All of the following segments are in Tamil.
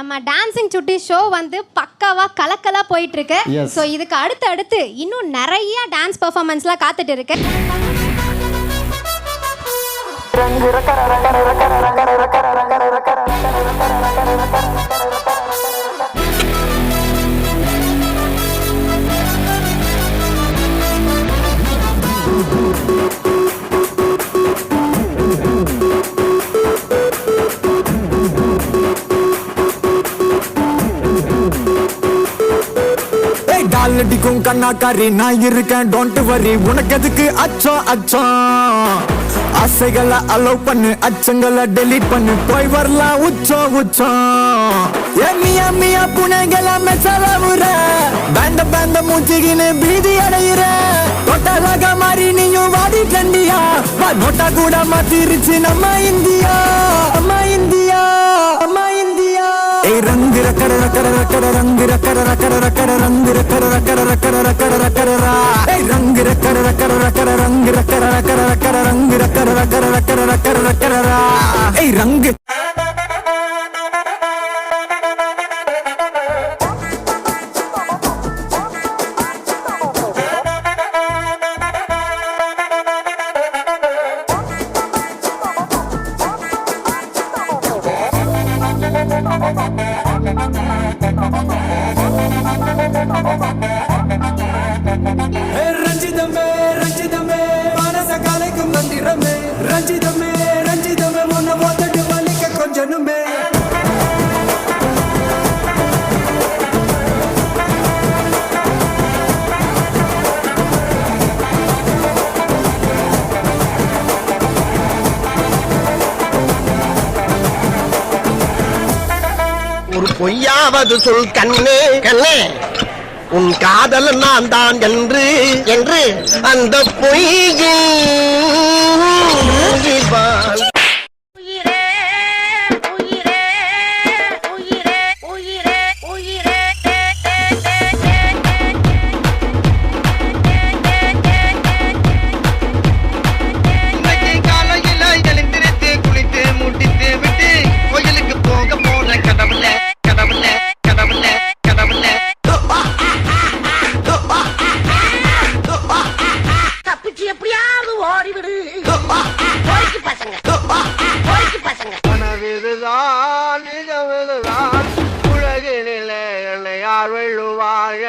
நம்ம டான்சிங் சுட்டி ஷோ வந்து பக்காவா கலக்கலா போயிட்டு இருக்கு. ஸோ இதுக்கு அடுத்து இன்னும் நிறைய டான்ஸ் பெர்ஃபார்மன்ஸ்லாம் காத்துட்டு இருக்கு. அடிக்கும் கண்ணாக்காரி நான் இருக்கேன், டோன்ட் வரி. உனக்கு எதுக்கு அச்சம் ஆசைகளை அலோவ் பண்ணு, அச்சங்களை டெலீட் பண்ணு, போய் வரலாம் உச்சம் மியா புனைகளை மெசலவுற பேந்த மூச்சிகின்னு பீதி அடையிற தொட்டலாக மாறி நீயும் வாடி கண்டியா நோட்டா கூட மாத்திருச்சு நம்ம இந்தியா ரங்கு ரக்கர ரக்கர ரக்கர ரங்கு ரக்கர ரக்கர ரக்கர ரங்கு ரக்கர ரக்கர ரக்கர ரக்கர ரக்கரா ரங்கு ரக்கர ரக்கர ரக்கர ரங்கு ரக்கர ரக்கர ரக்கர ரங்கு ரக்கர ரக்கர ரக்கர ரக்கர ரக்கரா ரங்கு ரஞ்சிதமே மனச கலைக்கும் மந்திரமே ரஞ்சிதமே உன்னை போட்டுட்டு பலிக்க கொஞ்சனுமே ஒரு பொய்யாவது சொல் கண்ணே உன் காதல் நான் தான் என்று அந்த பொய்யில் உலகினிலே என்னை யார் வெள்ளுவார்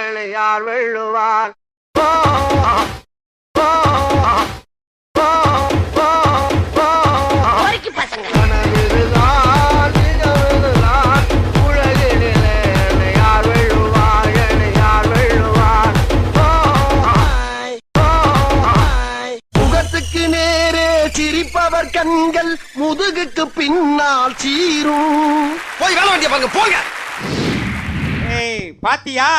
முகத்துக்கு நேரே சிரிப்பவர் கண்கள் முதுகுக்கு பின்னால் சீரும். போய் வேலை வண்டிய பாருங்க போங்க. பாத்தியா,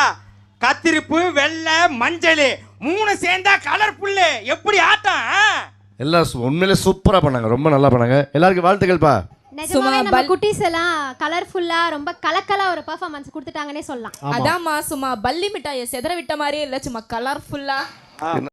கத்திரிப்பு வெள்ளை மஞ்சள் மூணு சேர்ந்தா கலர்ஃபுல். எப்படி ஆட்டம்? எல்லாம் உண்மையிலே சூப்பரா பண்ணாங்க, ரொம்ப நல்லா பண்ணாங்க. எல்லாருக்கும் வாழ்த்துக்கள்ப்பா. நிஜமாவே நம்ம குட்டீஸ் எல்லாம் கலர்ஃபுல்லா ரொம்ப கலக்கலா ஒரு பெர்ஃபார்மன்ஸ் கொடுத்துட்டாங்கன்னே சொல்லலாம். அதாம்மா, சும்மா பல்லி மிட்டாயை செதற விட்ட மாதிரியே இல்ல, சும்மா கலர்ஃபுல்லா.